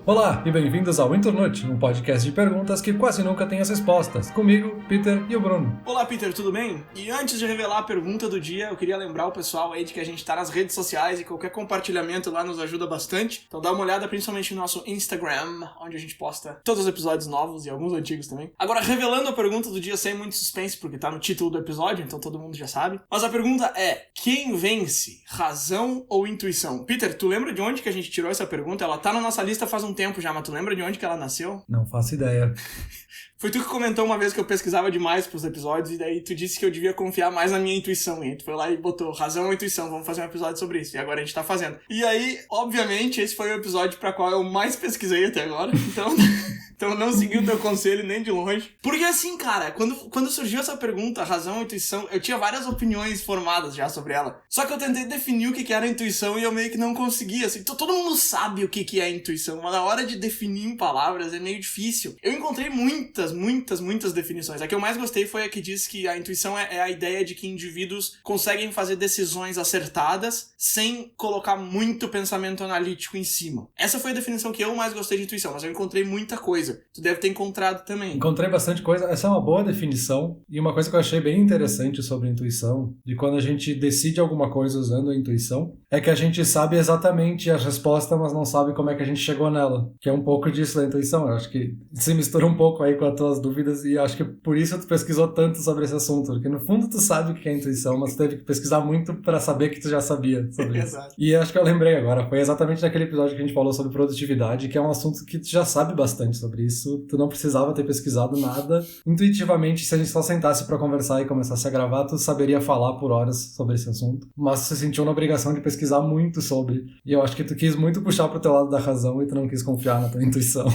Olá e bem-vindos ao Internute, um podcast de perguntas que quase nunca tem as respostas. Comigo, Peter e o Bruno. Olá, Peter, tudo bem? E antes de revelar a pergunta do dia, eu queria lembrar o pessoal aí de que a gente tá nas redes sociais e qualquer compartilhamento lá nos ajuda bastante. Então dá uma olhada principalmente no nosso Instagram, onde a gente posta todos os episódios novos e alguns antigos também. Agora, revelando a pergunta do dia sem muito suspense, porque tá no título do episódio, então todo mundo já sabe. Mas a pergunta é, quem vence, razão ou intuição? Peter, tu lembra de onde que a gente tirou essa pergunta? Ela tá na nossa lista faz um tempo já, mas tu lembra de onde que ela nasceu? Não faço ideia. Foi tu que comentou uma vez que eu pesquisava demais pros episódios e daí tu disse que eu devia confiar mais na minha intuição. E aí tu foi lá e botou razão ou intuição, vamos fazer um episódio sobre isso. E agora a gente tá fazendo. E aí, obviamente, esse foi o episódio pra qual eu mais pesquisei até agora. Então não segui o teu conselho nem de longe. Porque assim, cara, quando surgiu essa pergunta, razão ou intuição, eu tinha várias opiniões formadas já sobre ela. Só que eu tentei definir o que era intuição e eu meio que não conseguia. Assim, todo mundo sabe o que é intuição, mas na hora de definir em palavras é meio difícil. Eu encontrei muitas definições. A que eu mais gostei foi a que diz que a intuição é a ideia de que indivíduos conseguem fazer decisões acertadas sem colocar muito pensamento analítico em cima. Essa foi a definição que eu mais gostei de intuição, mas eu encontrei muita coisa. Tu deve ter encontrado também. Encontrei bastante coisa. Essa é uma boa definição. E uma coisa que eu achei bem interessante sobre intuição, de quando a gente decide alguma coisa usando a intuição, é que a gente sabe exatamente a resposta, mas não sabe como é que a gente chegou nela. Que é um pouco disso da intuição. Eu acho que se mistura um pouco aí com as tuas dúvidas e acho que por isso tu pesquisou tanto sobre esse assunto. Porque no fundo tu sabe o que é intuição, mas tu teve que pesquisar muito pra saber que tu já sabia sobre isso. Exato. E acho que eu lembrei agora. Foi exatamente naquele episódio que a gente falou sobre produtividade, que é um assunto que tu já sabe bastante sobre isso. Tu não precisava ter pesquisado nada. Intuitivamente, se a gente só sentasse pra conversar e começasse a gravar, tu saberia falar por horas sobre esse assunto. Mas tu se sentiu na obrigação de pesquisar muito sobre. E eu acho que tu quis muito puxar pro teu lado da razão e tu não quis confiar na tua intuição.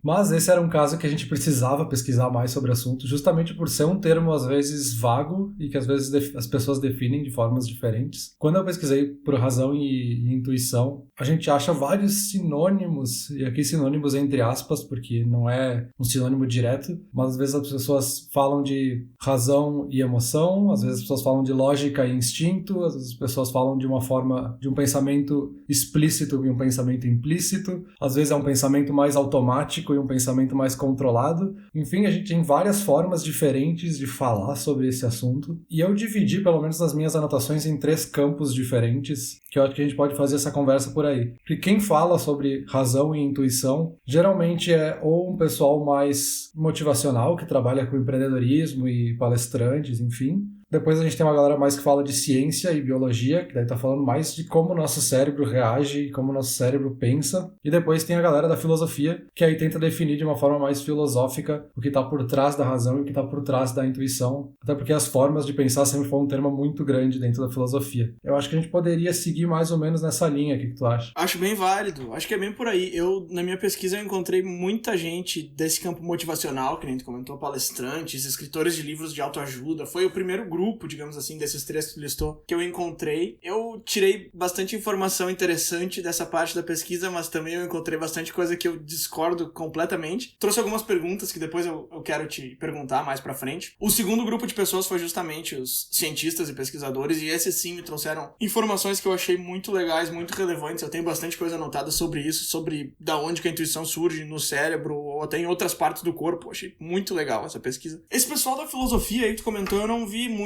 Mas esse era um caso que a gente precisava pesquisar mais sobre o assunto, justamente por ser um termo às vezes vago e que às vezes as pessoas definem de formas diferentes. Quando eu pesquisei por razão e intuição, a gente acha vários sinônimos, e aqui sinônimos entre aspas, porque não é um sinônimo direto, mas às vezes as pessoas falam de razão e emoção, às vezes as pessoas falam de lógica e instinto, às vezes as pessoas falam de uma forma, de um pensamento explícito e um pensamento implícito, às vezes é um pensamento mais automático e um pensamento mais controlado. Enfim, a gente tem várias formas diferentes de falar sobre esse assunto, e eu dividi, pelo menos nas minhas anotações, em 3 campos diferentes, que eu acho que a gente pode fazer essa conversa por aí. Porque quem fala sobre razão e intuição, geralmente é ou um pessoal mais motivacional, que trabalha com empreendedorismo e palestrantes, enfim. Depois a gente tem uma galera mais que fala de ciência e biologia, que daí tá falando mais de como o nosso cérebro reage e como o nosso cérebro pensa. E depois tem a galera da filosofia, que aí tenta definir de uma forma mais filosófica o que tá por trás da razão e o que tá por trás da intuição. Até porque as formas de pensar sempre foi um termo muito grande dentro da filosofia. Eu acho que a gente poderia seguir mais ou menos nessa linha. O que tu acha? Acho bem válido. Acho que é bem por aí. Na minha pesquisa, eu encontrei muita gente desse campo motivacional, que nem tu comentou, palestrantes, escritores de livros de autoajuda. Foi o primeiro grupo, digamos assim, desses 3 que tu listou, que eu encontrei. Eu tirei bastante informação interessante dessa parte da pesquisa, mas também eu encontrei bastante coisa que eu discordo completamente. Trouxe algumas perguntas que depois eu quero te perguntar mais pra frente. O segundo grupo de pessoas foi justamente os cientistas e pesquisadores, e esses sim me trouxeram informações que eu achei muito legais, muito relevantes. Eu tenho bastante coisa anotada sobre isso, sobre da onde que a intuição surge no cérebro ou até em outras partes do corpo. Eu achei muito legal essa pesquisa. Esse pessoal da filosofia aí que tu comentou, eu não vi muito.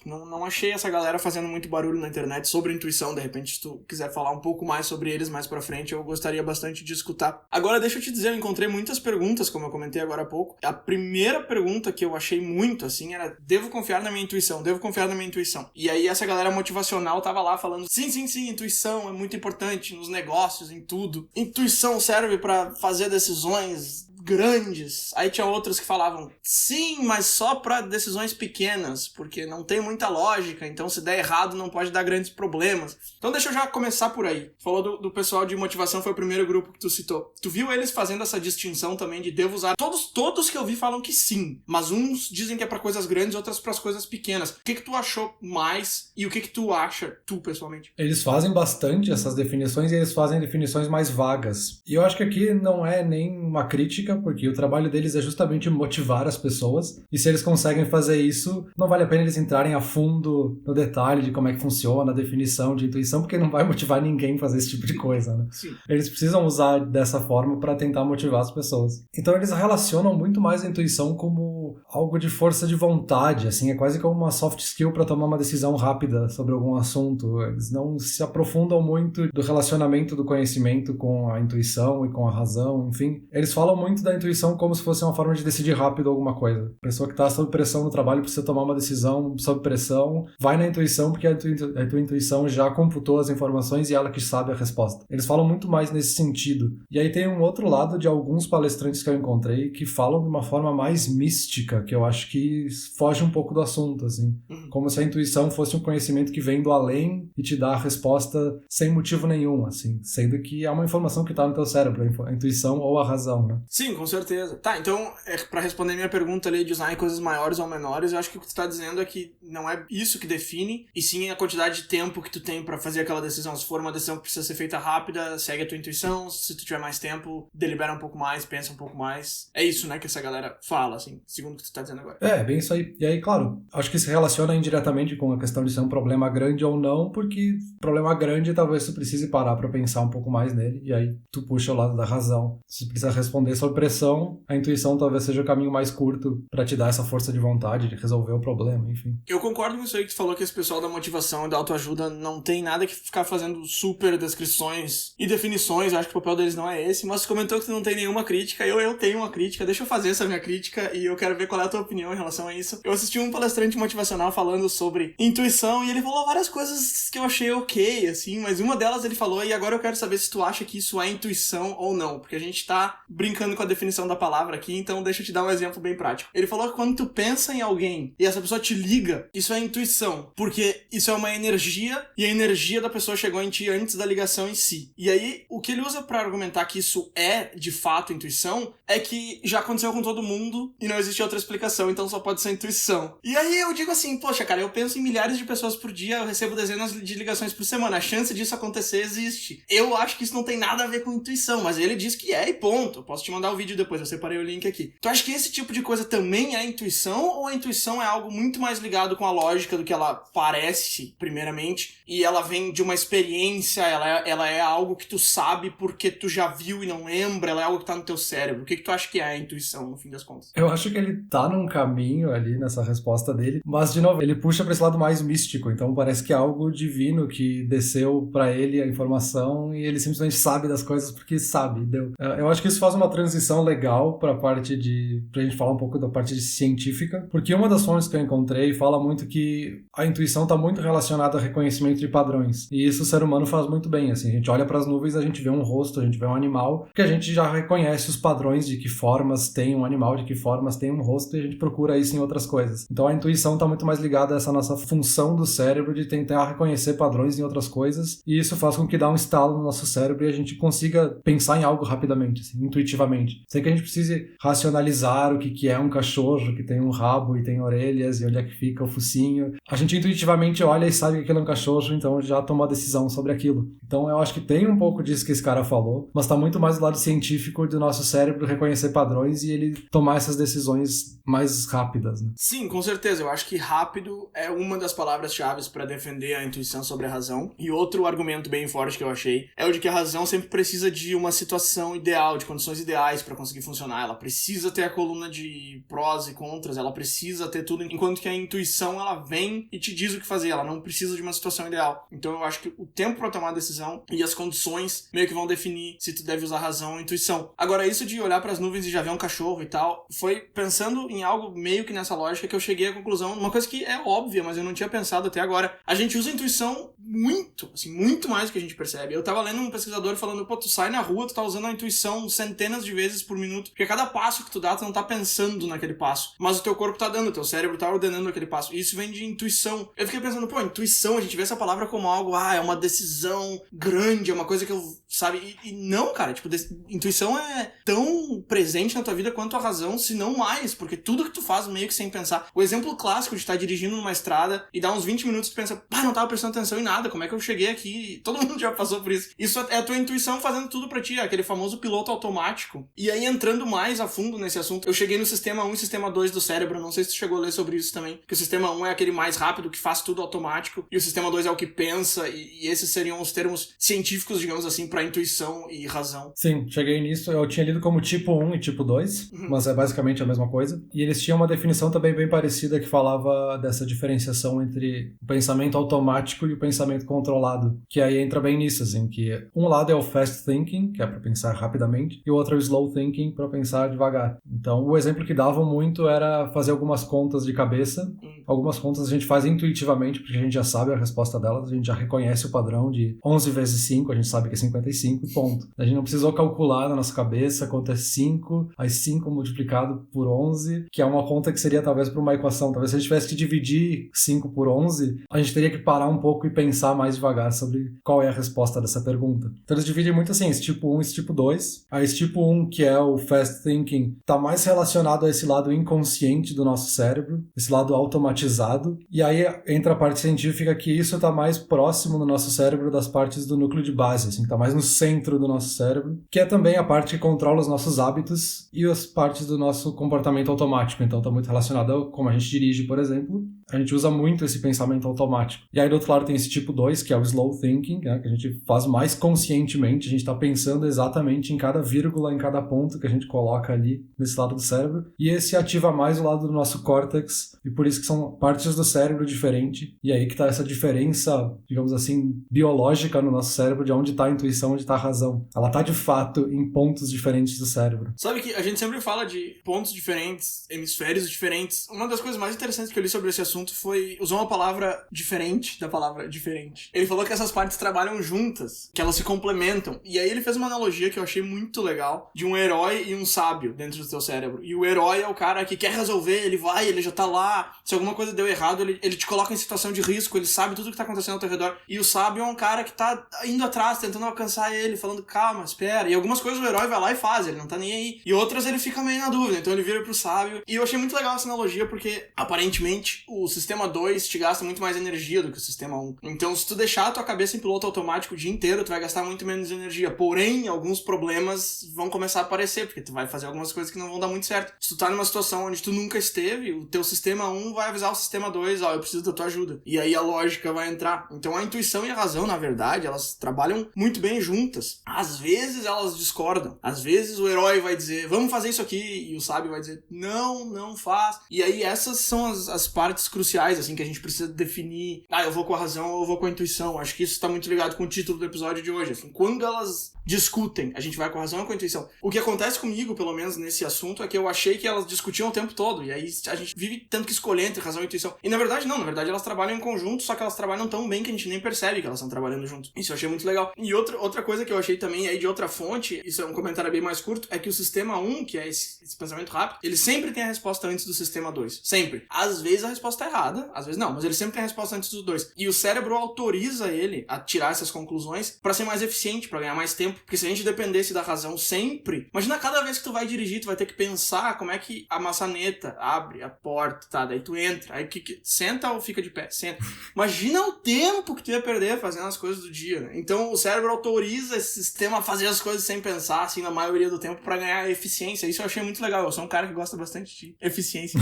Não achei essa galera fazendo muito barulho na internet sobre intuição. De repente, se tu quiser falar um pouco mais sobre eles mais pra frente, eu gostaria bastante de escutar. Agora, deixa eu te dizer, eu encontrei muitas perguntas, como eu comentei agora há pouco. A primeira pergunta que eu achei muito, assim, era: devo confiar na minha intuição? Devo confiar na minha intuição? E aí, essa galera motivacional tava lá falando: sim, intuição é muito importante nos negócios, em tudo. Intuição serve pra fazer decisões grandes. Aí tinha outros que falavam: sim, mas só pra decisões pequenas, porque não tem muita lógica, então se der errado não pode dar grandes problemas. Então deixa eu já começar por aí. Falou do pessoal de motivação, foi o primeiro grupo que tu citou. Tu viu eles fazendo essa distinção também de devo usar? Todos que eu vi falam que sim, mas uns dizem que é pra coisas grandes, outras pras coisas pequenas. O que tu achou mais e o que tu acha, tu pessoalmente? Eles fazem bastante essas definições e eles fazem definições mais vagas. E eu acho que aqui não é nem uma crítica, mística, porque o trabalho deles é justamente motivar as pessoas, e se eles conseguem fazer isso, não vale a pena eles entrarem a fundo no detalhe de como é que funciona a definição de intuição, porque não vai motivar ninguém a fazer esse tipo de coisa, né? Sim. Eles precisam usar dessa forma para tentar motivar as pessoas. Então eles relacionam muito mais a intuição como algo de força de vontade, assim, é quase como uma soft skill para tomar uma decisão rápida sobre algum assunto. Eles não se aprofundam muito do relacionamento do conhecimento com a intuição e com a razão, enfim. Eles falam muito da intuição como se fosse uma forma de decidir rápido alguma coisa. A pessoa que está sob pressão no trabalho precisa tomar uma decisão sob pressão, vai na intuição porque a tua intuição já computou as informações e ela que sabe a resposta. Eles falam muito mais nesse sentido. E aí tem um outro lado de alguns palestrantes que eu encontrei que falam de uma forma mais mística, que eu acho que foge um pouco do assunto, assim. Como se a intuição fosse um conhecimento que vem do além e te dá a resposta sem motivo nenhum, assim. Sendo que é uma informação que tá no teu cérebro, a intuição ou a razão, né? Sim, com certeza. Tá, então, pra responder minha pergunta ali de usar em coisas maiores ou menores, eu acho que o que tu tá dizendo é que não é isso que define, e sim a quantidade de tempo que tu tem pra fazer aquela decisão. Se for uma decisão que precisa ser feita rápida, segue a tua intuição. Se tu tiver mais tempo, delibera um pouco mais, pensa um pouco mais. É isso, né, que essa galera fala, assim, segundo o que tu tá dizendo agora. É, bem isso aí. E aí, claro, acho que se relaciona indiretamente com a questão de ser um problema grande ou não, porque problema grande talvez tu precise parar pra pensar um pouco mais nele, e aí tu puxa o lado da razão. Se tu precisa responder sob pressão, a intuição talvez seja o caminho mais curto pra te dar essa força de vontade de resolver o problema, enfim. Eu concordo com isso aí que tu falou, que esse pessoal da motivação e da autoajuda não tem nada que ficar fazendo super descrições e definições. Eu acho que o papel deles não é esse, mas tu comentou que tu não tem nenhuma crítica. Eu tenho uma crítica, deixa eu fazer essa minha crítica e eu quero ver qual é a tua opinião em relação a isso. Eu assisti um palestrante motivacional falando sobre intuição e ele falou várias coisas que eu achei ok, assim, mas uma delas ele falou, e agora eu quero saber se tu acha que isso é intuição ou não, porque a gente tá brincando com a definição da palavra aqui, então deixa eu te dar um exemplo bem prático. Ele falou que quando tu pensa em alguém e essa pessoa te liga, isso é intuição, porque isso é uma energia e a energia da pessoa chegou em ti antes da ligação em si. E aí, o que ele usa pra argumentar que isso é, de fato, intuição, é que já aconteceu com todo mundo e não existe outra explicação, então só pode ser intuição. E aí eu digo assim, poxa, cara, eu penso em milhares de pessoas por dia, eu recebo dezenas de ligações por semana, a chance disso acontecer existe. Eu acho que isso não tem nada a ver com intuição, mas ele diz que é e ponto. Eu posso te mandar o vídeo depois, eu separei o link aqui. Tu acha que esse tipo de coisa também é intuição, ou a intuição é algo muito mais ligado com a lógica do que ela parece, primeiramente, e ela vem de uma experiência, ela é algo que tu sabe porque tu já viu e não lembra, ela é algo que tá no teu cérebro? O que tu acha que é a intuição, no fim das contas? Eu acho que ele tá num caminho ali nessa resposta dele, mas, de novo, ele puxa pra esse lado mais místico, então parece que é algo divino que desceu pra ele a informação e ele simplesmente sabe das coisas porque sabe, deu. Eu acho que isso faz uma transição legal pra gente falar um pouco da parte científica, porque uma das fontes que eu encontrei fala muito que a intuição tá muito relacionada ao reconhecimento de padrões, e isso o ser humano faz muito bem, assim, a gente olha pras nuvens, a gente vê um rosto, a gente vê um animal, que a gente já reconhece os padrões de que formas tem um animal, de que formas tem um rosto, e a gente procura isso em outras coisas. Então a intuição tá muito mais ligada a essa nossa função do cérebro de tentar reconhecer padrões em outras coisas, e isso faz com que dá um estalo no nosso cérebro e a gente consiga pensar em algo rapidamente, assim, intuitivamente. Sem que a gente precise racionalizar o que é um cachorro que tem um rabo e tem orelhas e onde é que fica o focinho. A gente intuitivamente olha e sabe que aquilo é um cachorro, então já tomou a decisão sobre aquilo. Então eu acho que tem um pouco disso que esse cara falou, mas tá muito mais do lado científico do nosso cérebro reconhecer padrões e ele tomar essas decisões mais rápidas, né? Sim, com certeza. Eu acho que rápido é uma das palavras-chave para defender a intuição sobre a razão. E outro argumento bem forte que eu achei é o de que a razão sempre precisa de uma situação ideal, de condições ideais para conseguir funcionar. Ela precisa ter a coluna de prós e contras, ela precisa ter tudo, enquanto que a intuição, ela vem e te diz o que fazer, ela não precisa de uma situação ideal. Então eu acho que o tempo para tomar a decisão e as condições meio que vão definir se tu deve usar razão ou intuição. Agora, isso de olhar para as nuvens e já ver um cachorro e tal, foi pensando em algo meio que nessa lógica que eu cheguei à conclusão, uma coisa que é óbvia, mas eu não tinha pensado até agora. A gente usa a intuição muito, assim, muito mais do que a gente percebe. Eu tava lendo um pesquisador falando, pô, tu sai na rua, tu tá usando a intuição centenas de vezes por minuto, porque cada passo que tu dá, tu não tá pensando naquele passo, mas o teu corpo tá dando, o teu cérebro tá ordenando aquele passo, e isso vem de intuição. Eu fiquei pensando, pô, intuição, a gente vê essa palavra como algo, é uma decisão grande, é uma coisa que eu, sabe, e não, cara, tipo, intuição é tão presente na tua vida quanto a razão, se não mais, porque tudo que tu faz meio que sem pensar. O exemplo clássico de estar dirigindo dirigindo numa estrada e dá uns 20 minutos e tu pensa, pá, não tava prestando atenção em nada, como é que eu cheguei aqui? Todo mundo já passou por isso. Isso é a tua intuição fazendo tudo pra ti, aquele famoso piloto automático. E aí, entrando mais a fundo nesse assunto, eu cheguei no sistema 1 e sistema 2 do cérebro, não sei se tu chegou a ler sobre isso também, que o sistema 1 é aquele mais rápido, que faz tudo automático, e o sistema 2 é o que pensa, e esses seriam os termos científicos, digamos assim, pra intuição e razão. Sim, cheguei nisso, eu tinha lido como tipo 1 e tipo 2, mas é basicamente a mesma coisa. E eles tinham uma definição também bem parecida que falava dessa diferenciação entre o pensamento automático e o pensamento controlado, que aí entra bem nisso, assim, que um lado é o fast thinking, que é para pensar rapidamente, e o outro é o slow thinking, para pensar devagar. Então, o exemplo que davam muito era fazer algumas contas de cabeça. Algumas contas a gente faz intuitivamente, porque a gente já sabe a resposta delas, a gente já reconhece o padrão de 11 vezes 5, a gente sabe que é 55 e ponto. A gente não precisou calcular na nossa cabeça quanto é 5, aí 5 multiplicado por 11, que é uma conta que seria talvez para uma equação. Talvez se a gente tivesse que dividir 5 por 11, a gente teria que parar um pouco e pensar mais devagar sobre qual é a resposta dessa pergunta. Então eles dividem muito assim, esse tipo 1 e esse tipo 2. Aí esse tipo 1, que é o fast thinking, está mais relacionado a esse lado inconsciente do nosso cérebro, esse lado automatizado. E aí entra a parte científica que isso está mais próximo no nosso cérebro das partes do núcleo de base, assim, está mais no centro do nosso cérebro, que é também a parte que controla os nossos hábitos e as partes do nosso comportamento automático. Então está muito relacionado a como a gente dirige, por exemplo. A gente usa muito esse pensamento automático. E aí do outro lado tem esse tipo 2, que é o slow thinking, né, que a gente faz mais conscientemente, a gente está pensando exatamente em cada vírgula, em cada ponto que a gente coloca ali nesse lado do cérebro. E esse ativa mais o lado do nosso córtex, e por isso que são partes do cérebro diferentes. E aí que está essa diferença, digamos assim, biológica no nosso cérebro, de onde está a intuição, onde está a razão. Ela está de fato em pontos diferentes do cérebro. Sabe que a gente sempre fala de pontos diferentes, hemisférios diferentes. Uma das coisas mais interessantes que eu li sobre esse assunto foi usar uma palavra diferente da palavra diferente. Ele falou que essas partes trabalham juntas, que elas se complementam. E aí ele fez uma analogia que eu achei muito legal, de um herói e um sábio dentro do teu cérebro. E o herói é o cara que quer resolver, ele vai, ele já tá lá. Se alguma coisa deu errado, ele te coloca em situação de risco, ele sabe tudo que tá acontecendo ao teu redor. E o sábio é um cara que tá indo atrás, tentando alcançar ele, falando, calma, espera. E algumas coisas o herói vai lá e faz, ele não tá nem aí. E outras ele fica meio na dúvida, então ele vira pro sábio. E eu achei muito legal essa analogia, porque aparentemente o sistema 2 te gasta muito mais energia do que o sistema 1. Então, se tu deixar a tua cabeça em piloto automático o dia inteiro, tu vai gastar muito menos energia. Porém, alguns problemas vão começar a aparecer, porque tu vai fazer algumas coisas que não vão dar muito certo. Se tu tá numa situação onde tu nunca esteve, o teu sistema 1 vai avisar o sistema 2, ó, eu preciso da tua ajuda. E aí a lógica vai entrar. Então, a intuição e a razão, na verdade, elas trabalham muito bem juntas. Às vezes, elas discordam. Às vezes, o herói vai dizer, vamos fazer isso aqui, e o sábio vai dizer, não faz. E aí, essas são as partes cruciais, assim, que a gente precisa definir, eu vou com a razão ou eu vou com a intuição. Acho que isso tá muito ligado com o título do episódio de hoje, assim, quando elas discutem, a gente vai com a razão ou com a intuição. O que acontece comigo, pelo menos nesse assunto, é que eu achei que elas discutiam o tempo todo, e aí a gente vive tendo que escolher entre razão e intuição. E na verdade não, na verdade elas trabalham em conjunto, só que elas trabalham tão bem que a gente nem percebe que elas estão trabalhando junto. Isso eu achei muito legal. E outra coisa que eu achei também aí de outra fonte, isso é um comentário bem mais curto, é que o sistema 1, que é esse pensamento rápido, ele sempre tem a resposta antes do sistema 2. Sempre. Às vezes a resposta é errada, às vezes não, mas ele sempre tem a resposta antes dos dois. E o cérebro autoriza ele a tirar essas conclusões pra ser mais eficiente, pra ganhar mais tempo. Porque se a gente dependesse da razão sempre, imagina cada vez que tu vai dirigir, tu vai ter que pensar como é que a maçaneta abre a porta, tá? Daí tu entra, aí senta ou fica de pé? Senta. Imagina o tempo que tu ia perder fazendo as coisas do dia, né? Então o cérebro autoriza esse sistema a fazer as coisas sem pensar, assim, na maioria do tempo pra ganhar eficiência. Isso eu achei muito legal. Eu sou um cara que gosta bastante de eficiência.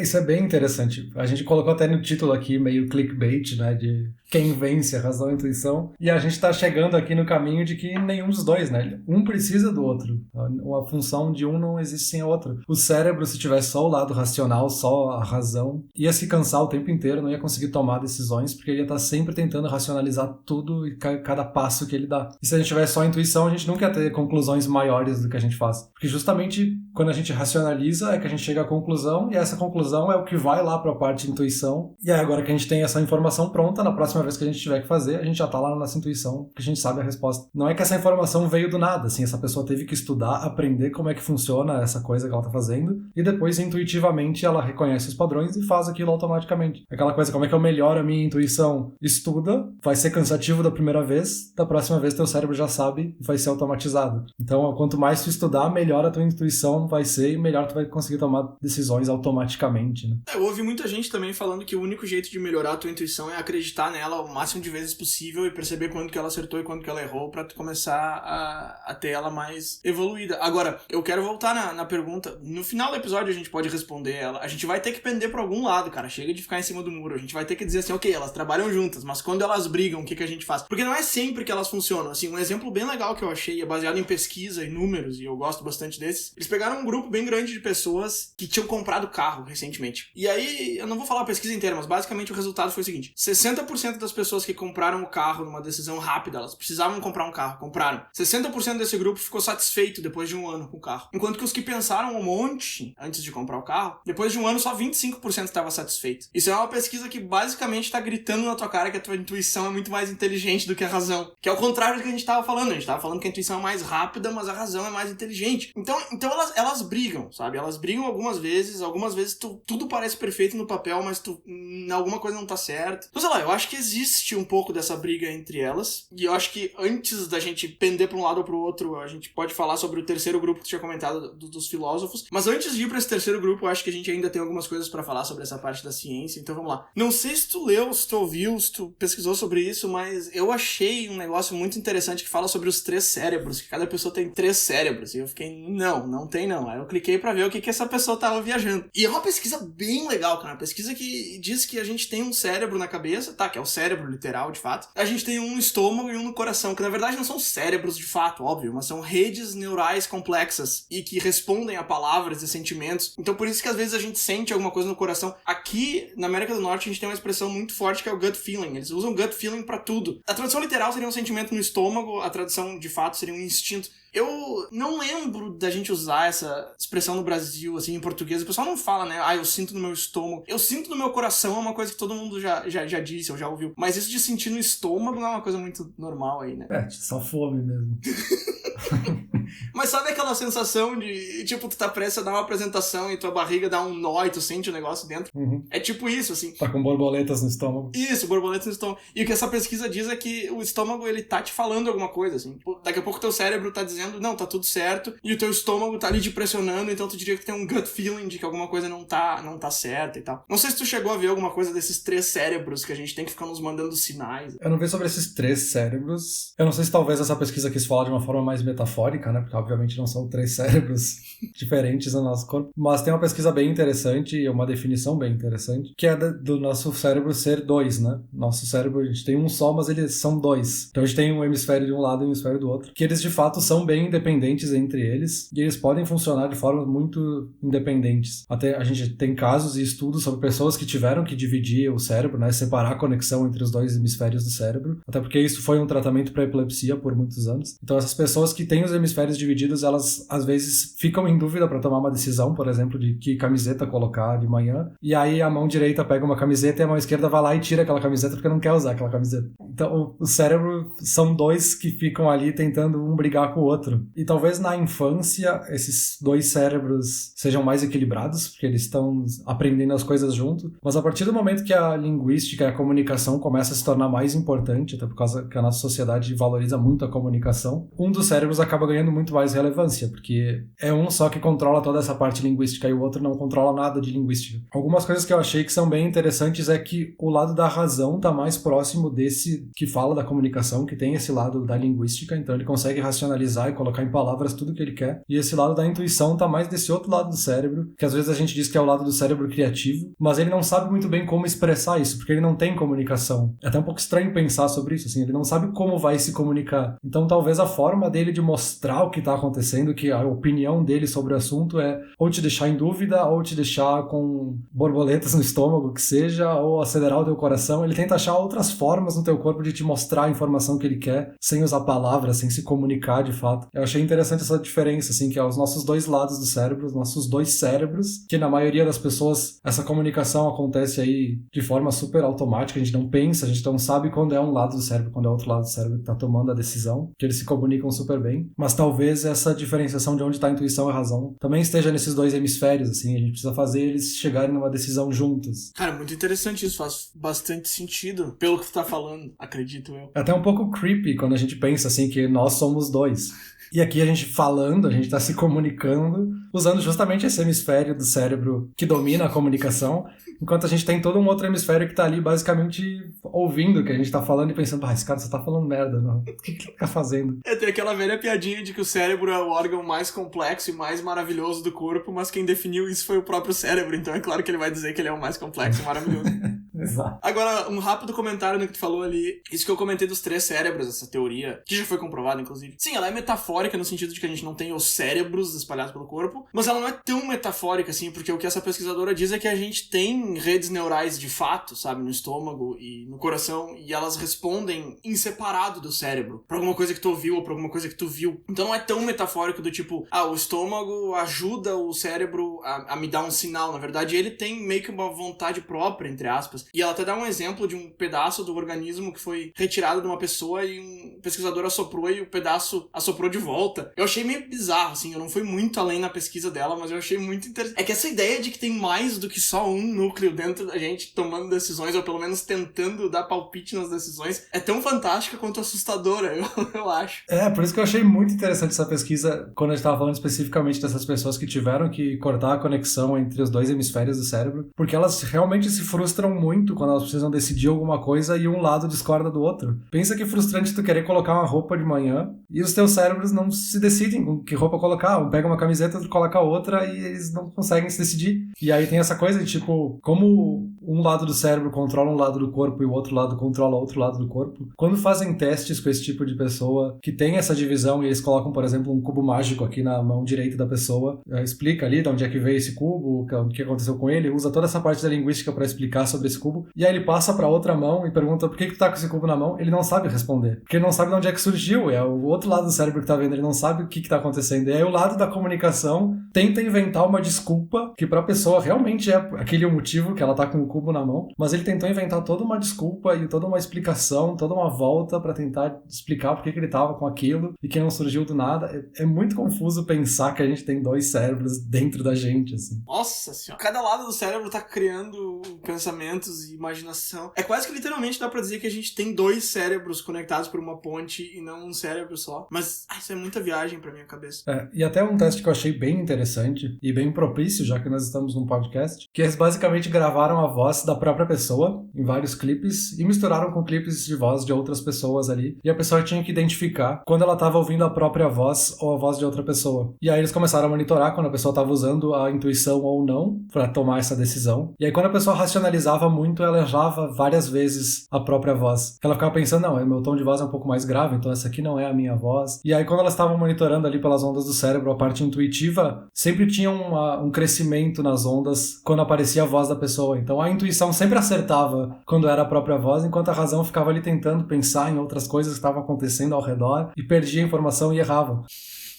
Isso é bem interessante. A gente colocou até no título aqui meio clickbait, né, de quem vence, a razão e a intuição. E a gente tá chegando aqui no caminho de que nenhum dos dois, né? Um precisa do outro. A função de um não existe sem a outra. O cérebro, se tivesse só o lado racional, só a razão, ia se cansar o tempo inteiro, não ia conseguir tomar decisões, porque ele ia estar sempre tentando racionalizar tudo e cada passo que ele dá. E se a gente tivesse só a intuição, a gente nunca ia ter conclusões maiores do que a gente faz. Porque justamente quando a gente racionaliza é que a gente chega à conclusão, e essa conclusão é o que vai lá para a parte de intuição. E aí agora que a gente tem essa informação pronta, na próxima vez que a gente tiver que fazer, a gente já tá lá na nossa intuição, que a gente sabe a resposta. Não é que essa informação veio do nada, assim, essa pessoa teve que estudar, aprender como é que funciona essa coisa que ela tá fazendo, e depois intuitivamente ela reconhece os padrões e faz aquilo automaticamente. Aquela coisa, como é que eu melhoro a minha intuição? Estuda, vai ser cansativo da primeira vez, da próxima vez teu cérebro já sabe e vai ser automatizado. Então, quanto mais tu estudar, melhor a tua intuição vai ser e melhor tu vai conseguir tomar decisões automaticamente, né? Eu ouvi muita gente também falando que o único jeito de melhorar a tua intuição é acreditar nela o máximo de vezes possível e perceber quando que ela acertou e quando que ela errou pra tu começar a ter ela mais evoluída. Agora, eu quero voltar na pergunta. No final do episódio a gente pode responder ela. A gente vai ter que pender pra algum lado, cara. Chega de ficar em cima do muro. A gente vai ter que dizer assim, ok, elas trabalham juntas, mas quando elas brigam, o que a gente faz? Porque não é sempre que elas funcionam. Assim, um exemplo bem legal que eu achei, é baseado em pesquisa e números, e eu gosto bastante desses. Eles pegaram um grupo bem grande de pessoas que tinham comprado carro recentemente. E aí, eu não vou falar a pesquisa inteira, mas basicamente o resultado foi o seguinte: 60% das pessoas que compraram o carro numa decisão rápida, elas precisavam comprar um carro, compraram. 60% desse grupo ficou satisfeito depois de um ano com o carro. Enquanto que os que pensaram um monte antes de comprar o carro, depois de um ano só 25% estava satisfeito. Isso é uma pesquisa que basicamente está gritando na tua cara que a tua intuição é muito mais inteligente do que a razão. Que é o contrário do que a gente estava falando. A gente estava falando que a intuição é mais rápida, mas a razão é mais inteligente. Então elas brigam, sabe? Elas brigam algumas vezes tudo parece perfeito no papel, mas alguma coisa não tá certa. Então, sei lá, eu acho que existe um pouco dessa briga entre elas, e eu acho que antes da gente pender pra um lado ou pro outro, a gente pode falar sobre o terceiro grupo que tu tinha comentado dos filósofos, mas antes de ir pra esse terceiro grupo, eu acho que a gente ainda tem algumas coisas pra falar sobre essa parte da ciência, então vamos lá. Não sei se tu leu, se tu ouviu, se tu pesquisou sobre isso, mas eu achei um negócio muito interessante que fala sobre os 3 cérebros, que cada pessoa tem 3 cérebros, e eu fiquei, não tem não. Aí eu cliquei pra ver o que essa pessoa tava viajando. E é uma pesquisa bem legal, cara, uma pesquisa que diz que a gente tem um cérebro na cabeça, tá, que é o cérebro literal, de fato. A gente tem um no estômago e um no coração, que na verdade não são cérebros de fato, óbvio, mas são redes neurais complexas e que respondem a palavras e sentimentos. Então por isso que às vezes a gente sente alguma coisa no coração. Aqui, na América do Norte, a gente tem uma expressão muito forte que é o gut feeling. Eles usam gut feeling pra tudo. A tradução literal seria um sentimento no estômago, a tradução de fato seria um instinto. Eu não lembro da gente usar essa expressão no Brasil, assim, em português. O pessoal não fala, né? Eu sinto no meu estômago. Eu sinto no meu coração é uma coisa que todo mundo já disse, ou já ouviu. Mas isso de sentir no estômago não é uma coisa muito normal aí, né? Só fome mesmo. Mas sabe aquela sensação de, tipo, tu tá prestes a dar uma apresentação e tua barriga dá um nó e tu sente o negócio dentro? Uhum. É tipo isso, assim. Tá com borboletas no estômago. Isso, borboletas no estômago. E o que essa pesquisa diz é que o estômago, ele tá te falando alguma coisa, assim. Daqui a pouco teu cérebro tá dizendo, não, tá tudo certo, e o teu estômago tá ali te pressionando, então tu diria que tem um gut feeling de que alguma coisa não tá certa e tal. Não sei se tu chegou a ver alguma coisa desses 3 cérebros que a gente tem que ficar nos mandando sinais. Eu não vi sobre esses 3 cérebros. Eu não sei se talvez essa pesquisa quis falar de uma forma mais metafórica, né? Porque obviamente não são 3 cérebros diferentes no nosso corpo. Mas tem uma pesquisa bem interessante e uma definição bem interessante, que é do nosso cérebro ser 2, né? Nosso cérebro, a gente tem um só, mas eles são 2. Então a gente tem um hemisfério de um lado e um hemisfério do outro, que eles de fato são bem independentes entre eles, e eles podem funcionar de formas muito independentes. Até a gente tem casos e estudos sobre pessoas que tiveram que dividir o cérebro, né? Separar a conexão entre os 2 hemisférios do cérebro, até porque isso foi um tratamento para epilepsia por muitos anos. Então essas pessoas que têm os hemisférios divididos, elas às vezes ficam em dúvida para tomar uma decisão, por exemplo, de que camiseta colocar de manhã, e aí a mão direita pega uma camiseta e a mão esquerda vai lá e tira aquela camiseta porque não quer usar aquela camiseta. Então o cérebro são 2 que ficam ali tentando um brigar com o outro. E talvez na infância esses 2 cérebros sejam mais equilibrados, porque eles estão aprendendo as coisas junto, mas a partir do momento que a linguística e a comunicação começa a se tornar mais importante, até por causa que a nossa sociedade valoriza muito a comunicação, um dos cérebros acaba ganhando muito mais relevância, porque é um só que controla toda essa parte linguística e o outro não controla nada de linguística. Algumas coisas que eu achei que são bem interessantes é que o lado da razão está mais próximo desse que fala da comunicação, que tem esse lado da linguística, então ele consegue racionalizar e colocar em palavras tudo que ele quer, e esse lado da intuição tá mais desse outro lado do cérebro, que às vezes a gente diz que é o lado do cérebro criativo, mas ele não sabe muito bem como expressar isso, porque ele não tem comunicação. É até um pouco estranho pensar sobre isso, assim, ele não sabe como vai se comunicar. Então talvez a forma dele de mostrar o que tá acontecendo, que a opinião dele sobre o assunto é ou te deixar em dúvida, ou te deixar com borboletas no estômago, que seja, ou acelerar o teu coração. Ele tenta achar outras formas no teu corpo de te mostrar a informação que ele quer, sem usar palavras, sem se comunicar de fato. Eu achei interessante essa diferença, assim, que é os nossos 2 lados do cérebro, os nossos 2 cérebros, que na maioria das pessoas essa comunicação acontece aí de forma super automática, a gente não pensa, a gente não sabe quando é um lado do cérebro, quando é outro lado do cérebro que tá tomando a decisão, que eles se comunicam super bem, mas talvez essa diferenciação de onde tá a intuição e a razão também esteja nesses 2 hemisférios, assim, a gente precisa fazer eles chegarem numa decisão juntos. Cara, muito interessante isso, faz bastante sentido pelo que tu tá falando. acredito eu. É até um pouco creepy quando a gente pensa assim que nós somos dois. E aqui a gente falando, a gente tá se comunicando, usando justamente esse hemisfério do cérebro que domina a comunicação, enquanto a gente tem todo um outro hemisfério que tá ali basicamente ouvindo o que a gente tá falando e pensando, esse cara só tá falando merda, não. O que ele tá fazendo? Tem aquela velha piadinha de que o cérebro é o órgão mais complexo e mais maravilhoso do corpo, mas quem definiu isso foi o próprio cérebro, então é claro que ele vai dizer que ele é o mais complexo e maravilhoso. Exato. Agora, um rápido comentário no que tu falou ali, isso que eu comentei dos 3 cérebros, essa teoria, que já foi comprovada, inclusive. Sim, ela é metafórica no sentido de que a gente não tem os cérebros espalhados pelo corpo, mas ela não é tão metafórica assim, porque o que essa pesquisadora diz é que a gente tem redes neurais de fato, sabe, no estômago e no coração, e elas respondem em separado do cérebro, pra alguma coisa que tu ouviu ou pra alguma coisa que tu viu. Então não é tão metafórico do tipo, o estômago ajuda o cérebro a me dar um sinal. Na verdade, ele tem meio que uma vontade própria, entre aspas. E ela até dá um exemplo de um pedaço do organismo que foi retirado de uma pessoa e um pesquisador assoprou e o pedaço assoprou de volta. Eu achei meio bizarro, assim, eu não fui muito além na pesquisa dela, mas eu achei muito interessante. É que essa ideia de que tem mais do que só um núcleo dentro da gente tomando decisões, ou pelo menos tentando dar palpite nas decisões, é tão fantástica quanto assustadora, eu acho. Por isso que eu achei muito interessante essa pesquisa, quando a gente tava falando especificamente dessas pessoas que tiveram que cortar a conexão entre os 2 hemisférios do cérebro, porque elas realmente se frustram muito quando elas precisam decidir alguma coisa e um lado discorda do outro. Pensa que é frustrante tu querer colocar uma roupa de manhã e os teus cérebros não se decidem com que roupa colocar. Um pega uma camiseta, outro coloca outra e eles não conseguem se decidir. E aí tem essa coisa de tipo, como um lado do cérebro controla um lado do corpo e o outro lado controla outro lado do corpo. Quando fazem testes com esse tipo de pessoa que tem essa divisão e eles colocam, por exemplo, um cubo mágico aqui na mão direita da pessoa, explica ali de onde é que veio esse cubo, o que aconteceu com ele, usa toda essa parte da linguística para explicar sobre esse cubo, e aí ele passa para outra mão e pergunta por que tu tá com esse cubo na mão, ele não sabe responder, porque ele não sabe de onde é que surgiu, é o outro lado do cérebro que tá vendo, ele não sabe o que tá acontecendo, e aí o lado da comunicação tenta inventar uma desculpa que pra pessoa realmente é aquele o motivo que ela tá com o cubo na mão, mas ele tentou inventar toda uma desculpa e toda uma explicação, toda uma volta pra tentar explicar por que ele tava com aquilo e que não surgiu do nada. É muito confuso pensar que a gente tem 2 cérebros dentro da gente, assim. Nossa senhora. Cada lado do cérebro tá criando pensamentos e imaginação. É quase que literalmente dá pra dizer que a gente tem 2 cérebros conectados por uma ponte e não um cérebro só. Mas isso é muita viagem pra minha cabeça. E até um teste que eu achei bem interessante e bem propício, já que nós estamos num podcast, que eles basicamente gravaram a voz da própria pessoa em vários clipes e misturaram com clipes de voz de outras pessoas ali. E a pessoa tinha que identificar quando ela estava ouvindo a própria voz ou a voz de outra pessoa. E aí eles começaram a monitorar quando a pessoa estava usando a intuição ou não para tomar essa decisão. E aí quando a pessoa racionalizava muito, ela errava várias vezes a própria voz. Ela ficava pensando, não, meu tom de voz é um pouco mais grave, então essa aqui não é a minha voz. E aí quando elas estavam monitorando ali pelas ondas do cérebro, a parte intuitiva, sempre tinha um crescimento nas ondas quando aparecia a voz da pessoa. Então a intuição sempre acertava quando era a própria voz, enquanto a razão ficava ali tentando pensar em outras coisas que estavam acontecendo ao redor e perdia a informação e errava.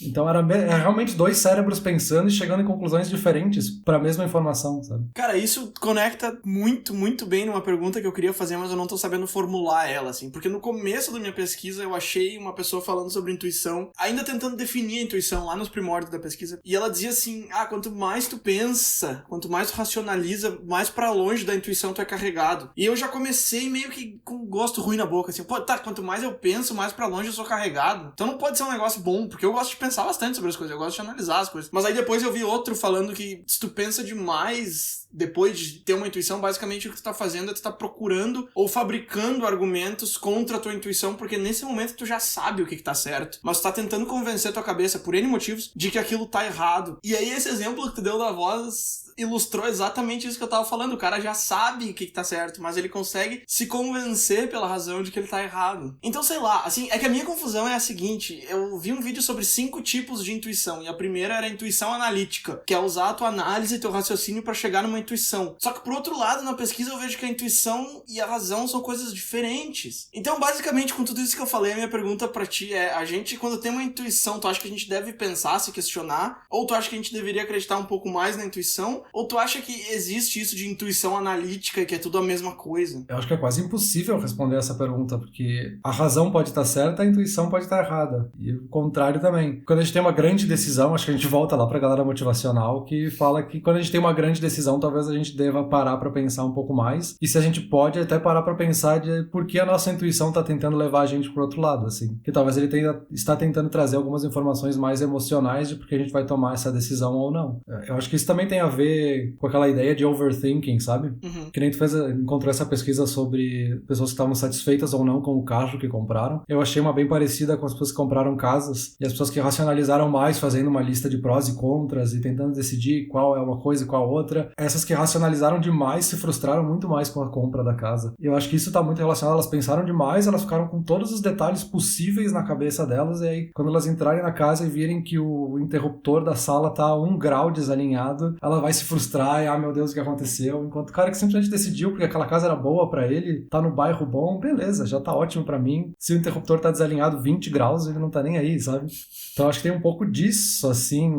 Então era realmente 2 cérebros pensando e chegando em conclusões diferentes para a mesma informação, sabe? Cara, isso conecta muito, muito bem numa pergunta que eu queria fazer, mas eu não tô sabendo formular ela, assim. Porque no começo da minha pesquisa eu achei uma pessoa falando sobre intuição, ainda tentando definir a intuição lá nos primórdios da pesquisa. E ela dizia assim, quanto mais tu pensa, quanto mais tu racionaliza, mais pra longe da intuição tu é carregado. E eu já comecei meio que com gosto ruim na boca, assim. Quanto mais eu penso, mais pra longe eu sou carregado. Então não pode ser um negócio bom, porque eu gosto de pensar bastante sobre as coisas, eu gosto de analisar as coisas. Mas aí depois eu vi outro falando que se tu pensa demais depois de ter uma intuição, basicamente o que tu tá fazendo é tu tá procurando ou fabricando argumentos contra a tua intuição, porque nesse momento tu já sabe o que tá certo, mas tu tá tentando convencer a tua cabeça, por N motivos, de que aquilo tá errado. E aí esse exemplo que tu deu da voz ilustrou exatamente isso que eu tava falando. O cara já sabe o que tá certo, mas ele consegue se convencer pela razão de que ele tá errado. Então, sei lá, assim, é que a minha confusão é a seguinte, eu vi um vídeo sobre 5 tipos de intuição, e a primeira era a intuição analítica, que é usar a tua análise e teu raciocínio pra chegar numa intuição. Só que por outro lado, na pesquisa eu vejo que a intuição e a razão são coisas diferentes. Então, basicamente, com tudo isso que eu falei, a minha pergunta pra ti é, a gente, quando tem uma intuição, tu acha que a gente deve pensar, se questionar, ou tu acha que a gente deveria acreditar um pouco mais na intuição, ou tu acha que existe isso de intuição analítica, que é tudo a mesma coisa? Eu acho que é quase impossível responder essa pergunta, porque a razão pode estar certa, a intuição pode estar errada. E o contrário também. Quando a gente tem uma grande decisão, acho que a gente volta lá pra galera motivacional, que fala que quando a gente tem uma grande decisão, talvez talvez a gente deva parar pra pensar um pouco mais. E se a gente pode até parar pra pensar de por que a nossa intuição tá tentando levar a gente pro outro lado, assim. Que talvez ele está tentando trazer algumas informações mais emocionais de porque a gente vai tomar essa decisão ou não. Eu acho que isso também tem a ver com aquela ideia de overthinking, sabe? Que nem tu encontrou essa pesquisa sobre pessoas que estavam satisfeitas ou não com o carro que compraram. Eu achei uma bem parecida com as pessoas que compraram casas e as pessoas que racionalizaram mais fazendo uma lista de prós e contras e tentando decidir qual é uma coisa e qual outra. Essas que racionalizaram demais se frustraram muito mais com a compra da casa. E eu acho que isso tá muito relacionado, elas pensaram demais, elas ficaram com todos os detalhes possíveis na cabeça delas e aí quando elas entrarem na casa e virem que o interruptor da sala tá a 1 grau desalinhado, ela vai se frustrar e meu Deus, o que aconteceu? Enquanto o cara que simplesmente decidiu porque aquela casa era boa pra ele, tá no bairro bom, beleza, já tá ótimo pra mim. Se o interruptor tá desalinhado 20 graus, ele não tá nem aí, sabe? Então acho que tem um pouco disso, assim,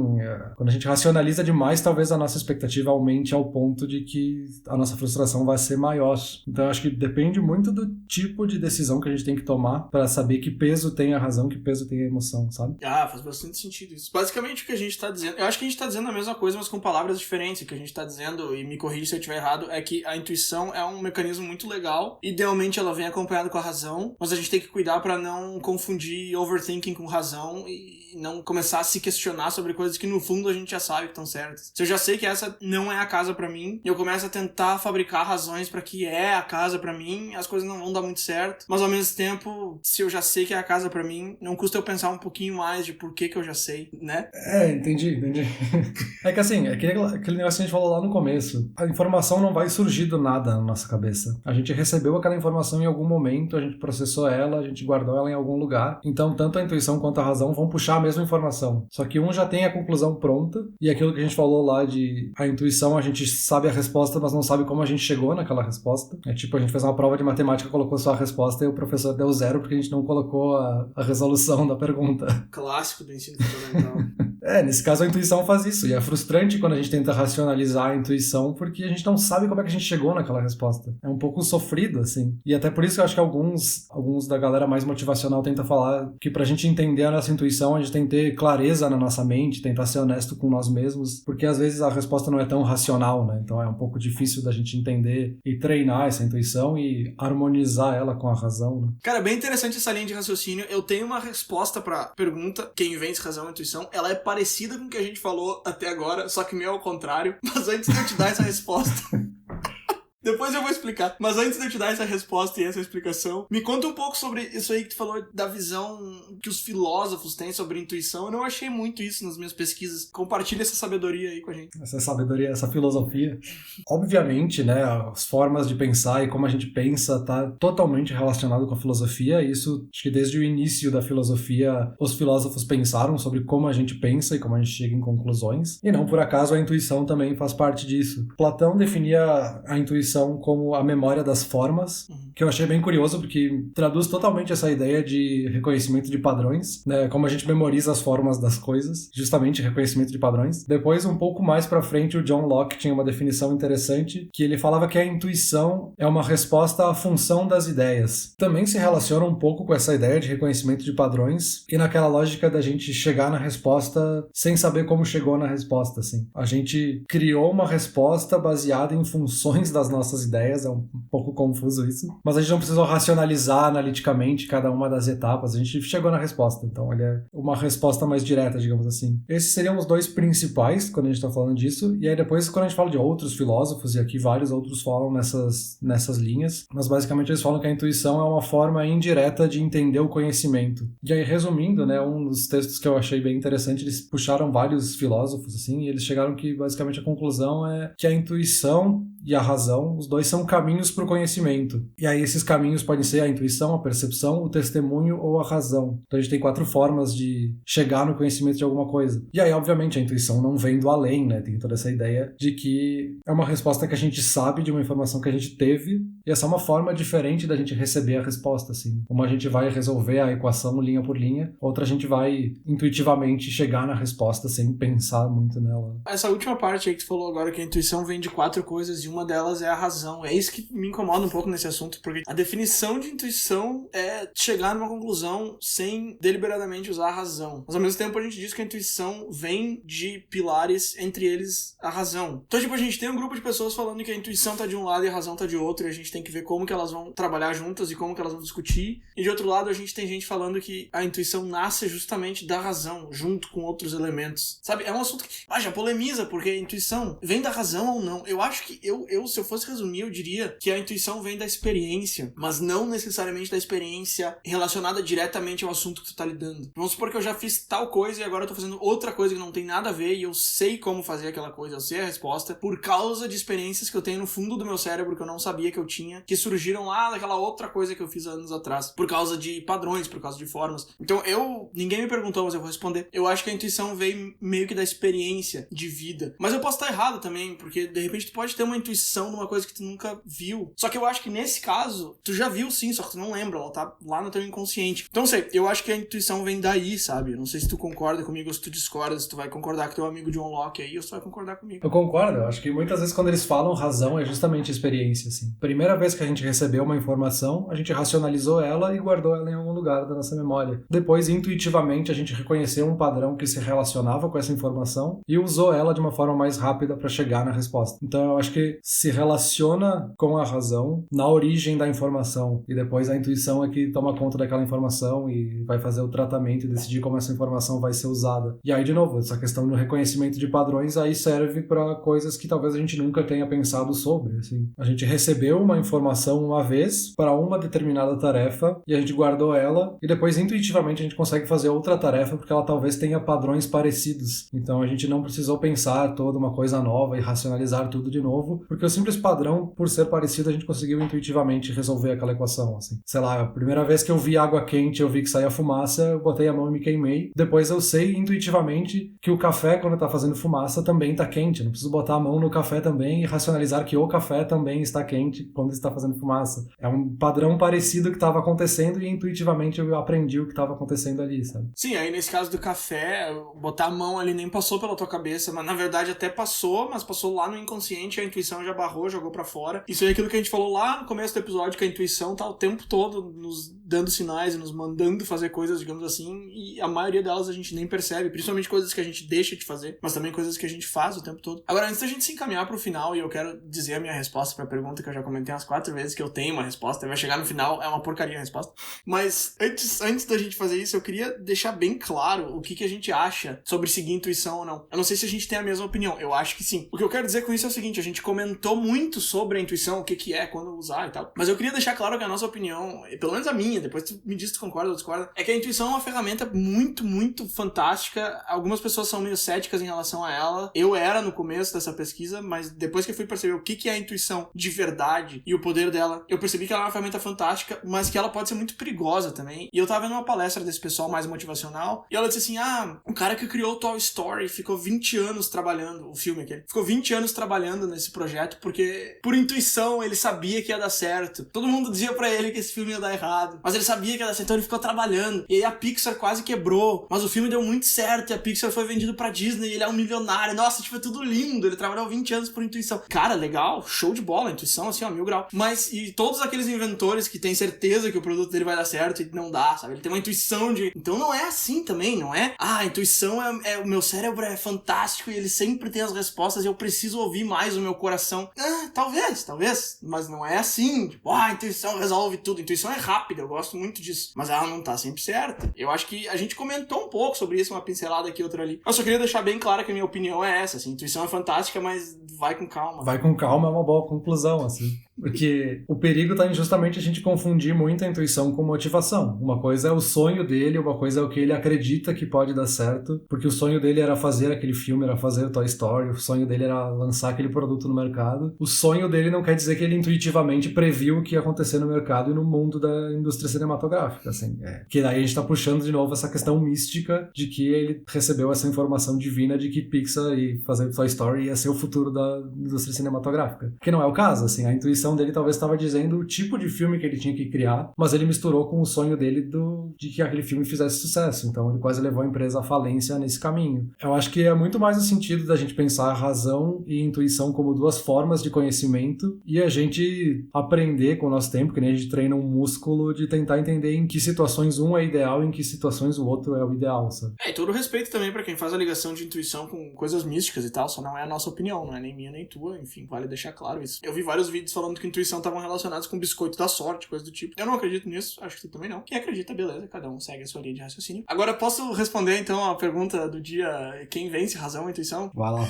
quando a gente racionaliza demais, talvez a nossa expectativa aumente ao ponto de que a nossa frustração vai ser maior. Então acho que depende muito do tipo de decisão que a gente tem que tomar pra saber que peso tem a razão, que peso tem a emoção, sabe? Faz bastante sentido isso. Basicamente o que a gente tá dizendo, eu acho que a gente tá dizendo a mesma coisa, mas com palavras diferentes. O que a gente tá dizendo, e me corrija se eu estiver errado, é que a intuição é um mecanismo muito legal. Idealmente ela vem acompanhada com a razão, mas a gente tem que cuidar pra não confundir overthinking com razão e não começar a se questionar sobre coisas que no fundo a gente já sabe que estão certas. Se eu já sei que essa não é a casa pra mim, e eu começo a tentar fabricar razões pra que é a casa pra mim, as coisas não vão dar muito certo. Mas ao mesmo tempo, se eu já sei que é a casa pra mim, não custa eu pensar um pouquinho mais de por que eu já sei, né? Entendi. É que assim, aquele negócio que a gente falou lá no começo, a informação não vai surgir do nada na nossa cabeça. A gente recebeu aquela informação em algum momento, a gente processou ela, a gente guardou ela em algum lugar. Então, tanto a intuição quanto a razão vão puxar a mesma informação. Só que um já tem a conclusão pronta, e aquilo que a gente falou lá de a intuição, a gente sabe a resposta, mas não sabe como a gente chegou naquela resposta. É tipo, a gente fez uma prova de matemática, colocou só a resposta e o professor deu 0 porque a gente não colocou a resolução da pergunta. Clássico do ensino fundamental. Nesse caso a intuição faz isso, e é frustrante quando a gente tenta racionalizar a intuição porque a gente não sabe como é que a gente chegou naquela resposta. É um pouco sofrido, assim. E até por isso que eu acho que alguns da galera mais motivacional tentam falar que pra gente entender a nossa intuição, a gente tem que ter clareza na nossa mente, tentar ser honesto com nós mesmos, porque às vezes a resposta não é tão racional, né? Então é um pouco difícil da gente entender e treinar essa intuição e harmonizar ela com a razão, né? Cara, bem interessante essa linha de raciocínio. Eu tenho uma resposta pra pergunta, quem vence razão e intuição, ela é parecida com o que a gente falou até agora, só que meio ao contrário. Mas antes de eu te dar essa resposta... Depois eu vou explicar. Mas antes de eu te dar essa resposta e essa explicação, me conta um pouco sobre isso aí que tu falou da visão que os filósofos têm sobre intuição. Eu não achei muito isso nas minhas pesquisas. Compartilha essa sabedoria aí com a gente. Essa sabedoria, essa filosofia. Obviamente, né, as formas de pensar e como a gente pensa tá totalmente relacionado com a filosofia. Isso, acho que desde o início da filosofia, os filósofos pensaram sobre como a gente pensa e como a gente chega em conclusões. E não por acaso a intuição também faz parte disso. Platão definia a intuição como a memória das formas, que eu achei bem curioso, porque traduz totalmente essa ideia de reconhecimento de padrões, né? Como a gente memoriza as formas das coisas, justamente reconhecimento de padrões. Depois, um pouco mais pra frente, o John Locke tinha uma definição interessante, que ele falava que a intuição é uma resposta à função das ideias. Também se relaciona um pouco com essa ideia de reconhecimento de padrões, e naquela lógica da gente chegar na resposta sem saber como chegou na resposta, assim. A gente criou uma resposta baseada em funções das nossas ideias, é um pouco confuso isso, mas a gente não precisou racionalizar analiticamente cada uma das etapas, a gente chegou na resposta, então ele é uma resposta mais direta, digamos assim. Esses seriam os dois principais quando a gente está falando disso, e aí depois quando a gente fala de outros filósofos, e aqui vários outros falam nessas linhas, mas basicamente eles falam que a intuição é uma forma indireta de entender o conhecimento. E aí resumindo, né, um dos textos que eu achei bem interessante, eles puxaram vários filósofos assim, e eles chegaram que basicamente a conclusão é que a intuição e a razão, os dois são caminhos para o conhecimento. E aí esses caminhos podem ser a intuição, a percepção, o testemunho ou a razão. Então a gente tem 4 formas de chegar no conhecimento de alguma coisa. E aí, obviamente, a intuição não vem do além, né? Tem toda essa ideia de que é uma resposta que a gente sabe de uma informação que a gente teve, e essa é uma forma diferente da gente receber a resposta, assim. Uma a gente vai resolver a equação linha por linha, outra a gente vai intuitivamente chegar na resposta sem pensar muito nela. Essa última parte aí que tu falou agora, que a intuição vem de 4 coisas e uma delas é a razão. É isso que me incomoda um pouco nesse assunto, porque a definição de intuição é chegar numa conclusão sem deliberadamente usar a razão. Mas ao mesmo tempo a gente diz que a intuição vem de pilares, entre eles a razão. Então, tipo, a gente tem um grupo de pessoas falando que a intuição tá de um lado e a razão tá de outro, e a gente tem que ver como que elas vão trabalhar juntas e como que elas vão discutir. E de outro lado, a gente tem gente falando que a intuição nasce justamente da razão, junto com outros elementos. Sabe? É um assunto que já polemiza, porque a intuição vem da razão ou não. Eu acho que se eu fosse resumir, eu diria que a intuição vem da experiência, mas não necessariamente da experiência relacionada diretamente ao assunto que tu tá lidando. Vamos supor que eu já fiz tal coisa e agora eu tô fazendo outra coisa que não tem nada a ver e eu sei como fazer aquela coisa, eu sei a resposta, por causa de experiências que eu tenho no fundo do meu cérebro que eu não sabia que eu tinha, que surgiram lá daquela outra coisa que eu fiz anos atrás, por causa de padrões, por causa de formas. Então ninguém me perguntou, mas eu vou responder. Eu acho que a intuição veio meio que da experiência de vida. Mas eu posso estar errado também, porque de repente tu pode ter uma intuição numa coisa que tu nunca viu. Só que eu acho que nesse caso, tu já viu sim, só que tu não lembra, ela tá lá no teu inconsciente. Então, não sei, eu acho que a intuição vem daí, sabe? Não sei se tu concorda comigo ou se tu discorda, se tu vai concordar com teu amigo John Locke aí ou se tu vai concordar comigo. Eu concordo, eu acho que muitas vezes quando eles falam razão é justamente a experiência, assim. Primeira vez que a gente recebeu uma informação, a gente racionalizou ela e guardou ela em algum lugar da nossa memória. Depois, intuitivamente, a gente reconheceu um padrão que se relacionava com essa informação e usou ela de uma forma mais rápida para chegar na resposta. Então, eu acho que se relaciona com a razão na origem da informação e depois a intuição é que toma conta daquela informação e vai fazer o tratamento e decidir como essa informação vai ser usada. E aí, de novo, essa questão do reconhecimento de padrões aí serve para coisas que talvez a gente nunca tenha pensado sobre, assim. A gente recebeu uma informação uma vez para uma determinada tarefa e a gente guardou ela e depois intuitivamente a gente consegue fazer outra tarefa porque ela talvez tenha padrões parecidos. Então a gente não precisou pensar toda uma coisa nova e racionalizar tudo de novo, porque o simples padrão, por ser parecido, a gente conseguiu intuitivamente resolver aquela equação, assim. Sei lá, a primeira vez que eu vi água quente, eu vi que saía fumaça, eu botei a mão e me queimei. Depois eu sei intuitivamente que o café, quando tá fazendo fumaça, também tá quente. Eu não preciso botar a mão no café também e racionalizar que o café também está quente quando está fazendo fumaça. É um padrão parecido que estava acontecendo e intuitivamente eu aprendi o que estava acontecendo ali, sabe? Sim, aí nesse caso do café, botar a mão ali nem passou pela tua cabeça, mas na verdade até passou, mas passou lá no inconsciente, a intuição já barrou, jogou pra fora. Isso é aquilo que a gente falou lá no começo do episódio, que a intuição tá o tempo todo nos dando sinais e nos mandando fazer coisas, digamos assim, e a maioria delas a gente nem percebe, principalmente coisas que a gente deixa de fazer, mas também coisas que a gente faz o tempo todo. Agora, antes da gente se encaminhar pro final, e eu quero dizer a minha resposta pra pergunta que eu já comentei umas 4 vezes, que eu tenho uma resposta, vai chegar no final, é uma porcaria a resposta. Mas antes da gente fazer isso, eu queria deixar bem claro o que a gente acha sobre seguir intuição ou não. Eu não sei se a gente tem a mesma opinião, eu acho que sim. O que eu quero dizer com isso é o seguinte, a gente comentou muito sobre a intuição, o que é, quando usar e tal, mas eu queria deixar claro que a nossa opinião, pelo menos a minha, depois tu me diz se tu concorda ou discorda, é que a intuição é uma ferramenta muito, muito fantástica. Algumas pessoas são meio céticas em relação a ela. Eu era no começo dessa pesquisa, mas depois que eu fui perceber o que é a intuição de verdade e o poder dela, eu percebi que ela é uma ferramenta fantástica, mas que ela pode ser muito perigosa também. E eu tava vendo uma palestra desse pessoal mais motivacional, e ela disse assim, o cara que criou o Toy Story ficou 20 anos trabalhando, o filme aquele, ficou 20 anos trabalhando nesse projeto, porque por intuição ele sabia que ia dar certo. Todo mundo dizia pra ele que esse filme ia dar errado, mas ele sabia que ia dar certo, então ele ficou trabalhando. E aí a Pixar quase quebrou, mas o filme deu muito certo, e a Pixar foi vendido pra Disney, e ele é um milionário. Nossa, tipo, é tudo lindo, ele trabalhou 20 anos por intuição. Cara, legal, show de bola, intuição, assim, ó, 1000 graus. Mas, e todos aqueles inventores que têm certeza que o produto dele vai dar certo e não dá, sabe? Ele tem uma intuição de... Então não é assim também, não é? A intuição o meu cérebro é fantástico e ele sempre tem as respostas e eu preciso ouvir mais o meu coração. Talvez, mas não é assim. Tipo, a intuição resolve tudo. A intuição é rápida, eu gosto muito disso, mas ela não tá sempre certa. Eu acho que a gente comentou um pouco sobre isso, uma pincelada aqui, outra ali. Eu só queria deixar bem claro que a minha opinião é essa, assim, intuição é fantástica, mas vai com calma. Vai com calma é uma boa conclusão, assim. Porque o perigo tá em justamente a gente confundir muito a intuição com motivação. Uma coisa é o sonho dele, uma coisa é o que ele acredita que pode dar certo, porque o sonho dele era fazer aquele filme, era fazer o Toy Story, o sonho dele era lançar aquele produto no mercado. O sonho dele não quer dizer que ele intuitivamente previu o que ia acontecer no mercado e no mundo da indústria cinematográfica, assim. Que daí a gente tá puxando de novo essa questão mística de que ele recebeu essa informação divina de que Pixar e fazer Toy Story ia ser o futuro da indústria cinematográfica. Que não é o caso, assim, a intuição dele talvez estava dizendo o tipo de filme que ele tinha que criar, mas ele misturou com o sonho dele de que aquele filme fizesse sucesso, então ele quase levou a empresa à falência nesse caminho. Eu acho que é muito mais no sentido da gente pensar a razão e intuição como duas formas de conhecimento e a gente aprender com o nosso tempo, que nem a gente treina um músculo, de tentar entender em que situações um é ideal e em que situações o outro é o ideal, sabe? E todo respeito também pra quem faz a ligação de intuição com coisas místicas e tal, só não é a nossa opinião, não é nem minha nem tua, enfim, vale deixar claro isso. Eu vi vários vídeos falando que intuição estavam relacionados com biscoito da sorte, coisa do tipo. Eu não acredito nisso, acho que tu também não. Quem acredita, beleza, cada um segue a sua linha de raciocínio. Agora, posso responder então a pergunta do dia, quem vence, razão ou intuição? Vai lá.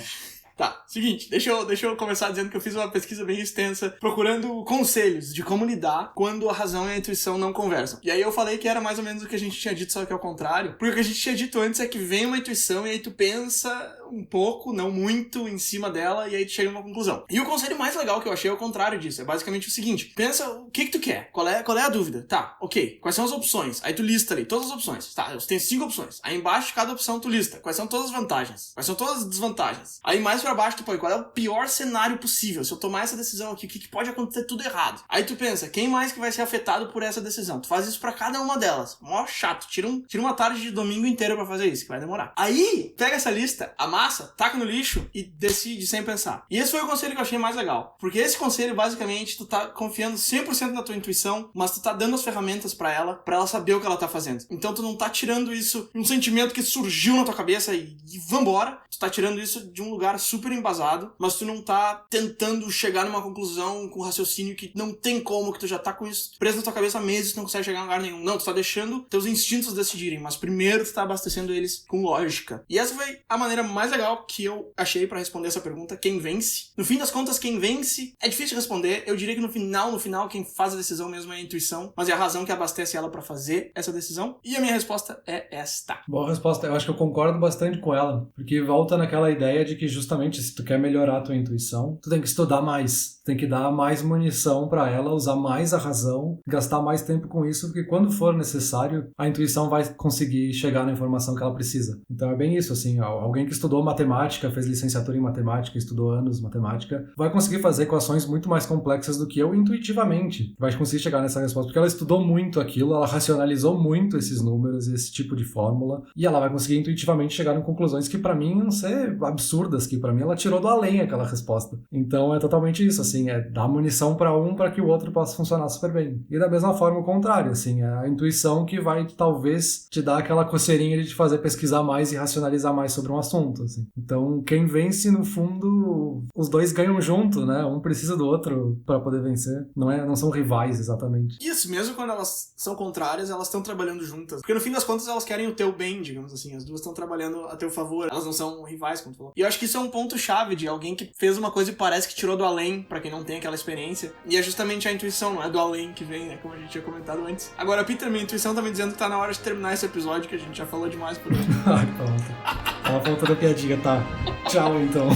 Tá, seguinte, deixa eu começar dizendo que eu fiz uma pesquisa bem extensa procurando conselhos de como lidar quando a razão e a intuição não conversam. E aí eu falei que era mais ou menos o que a gente tinha dito, só que ao contrário. Porque o que a gente tinha dito antes é que vem uma intuição e aí tu pensa um pouco, não muito, em cima dela e aí tu chega a uma conclusão. E o conselho mais legal que eu achei é o contrário disso. É basicamente o seguinte, pensa o que tu quer, qual é a dúvida? Tá, ok, quais são as opções? Aí tu lista ali todas as opções. Tá, você tem 5 opções. Aí embaixo de cada opção tu lista quais são todas as vantagens, quais são todas as desvantagens. Aí mais pra baixo tu põe qual é o pior cenário possível. Se eu tomar essa decisão aqui, o que pode acontecer tudo errado? Aí tu pensa, quem mais que vai ser afetado por essa decisão? Tu faz isso pra cada uma delas. Mó chato. Tira uma tarde de domingo inteiro pra fazer isso, que vai demorar. Aí, pega essa lista, amassa, taca no lixo e decide sem pensar. E esse foi o conselho que eu achei mais legal. Porque esse conselho, basicamente, tu tá confiando 100% na tua intuição, mas tu tá dando as ferramentas pra ela saber o que ela tá fazendo. Então tu não tá tirando isso, um sentimento que surgiu na tua cabeça e vambora. Tu tá tirando isso de um lugar super embasado, mas tu não tá tentando chegar numa conclusão com raciocínio que não tem como, que tu já tá com isso preso na tua cabeça há meses e não consegue chegar a lugar nenhum. Não, tu tá deixando teus instintos decidirem, mas primeiro tu tá abastecendo eles com lógica. E essa foi a maneira mais legal que eu achei pra responder essa pergunta, quem vence? No fim das contas, quem vence é difícil de responder. Eu diria que no final, quem faz a decisão mesmo é a intuição, mas é a razão que abastece ela pra fazer essa decisão. E a minha resposta é esta. Boa resposta. Eu acho que eu concordo bastante com ela, porque volta naquela ideia de que justamente se tu quer melhorar a tua intuição, tu tem que estudar mais, tem que dar mais munição pra ela, usar mais a razão, gastar mais tempo com isso, porque quando for necessário, a intuição vai conseguir chegar na informação que ela precisa. Então é bem isso, assim, alguém que estudou matemática, fez licenciatura em matemática, estudou anos matemática, vai conseguir fazer equações muito mais complexas do que eu intuitivamente. Vai conseguir chegar nessa resposta, porque ela estudou muito aquilo, ela racionalizou muito esses números, esse tipo de fórmula, e ela vai conseguir intuitivamente chegar em conclusões que pra mim não ser absurdas, que pra mim ela tirou do além aquela resposta. Então é totalmente isso, assim, é dar munição pra um para que o outro possa funcionar super bem. E da mesma forma o contrário, assim, é a intuição que vai talvez te dar aquela coceirinha de te fazer pesquisar mais e racionalizar mais sobre um assunto, assim. Então quem vence, no fundo, os dois ganham junto, né? Um precisa do outro para poder vencer. Não são rivais, exatamente. Isso, mesmo quando elas são contrárias, elas estão trabalhando juntas. Porque no fim das contas, elas querem o teu bem, digamos assim. As duas estão trabalhando a teu favor. Elas não são rivais, como tu falou. E eu acho que isso é um ponto-chave de alguém que fez uma coisa e parece que tirou do além, pra quem não tem aquela experiência. E é justamente a intuição, não é do além que vem, né? Como a gente tinha comentado antes. Agora, Peter, minha intuição tá me dizendo que tá na hora de terminar esse episódio, que a gente já falou demais por hoje. Ai, pronto. Tava faltando a piadinha, tá? Tchau, então.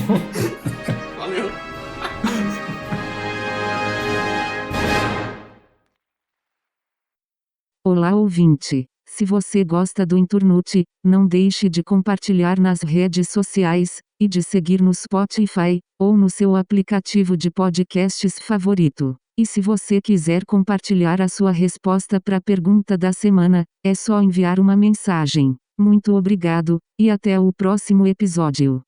Valeu. Olá, ouvinte. Se você gosta do Inturnute, não deixe de compartilhar nas redes sociais e de seguir no Spotify ou no seu aplicativo de podcasts favorito. E se você quiser compartilhar a sua resposta para a pergunta da semana, é só enviar uma mensagem. Muito obrigado, e até o próximo episódio.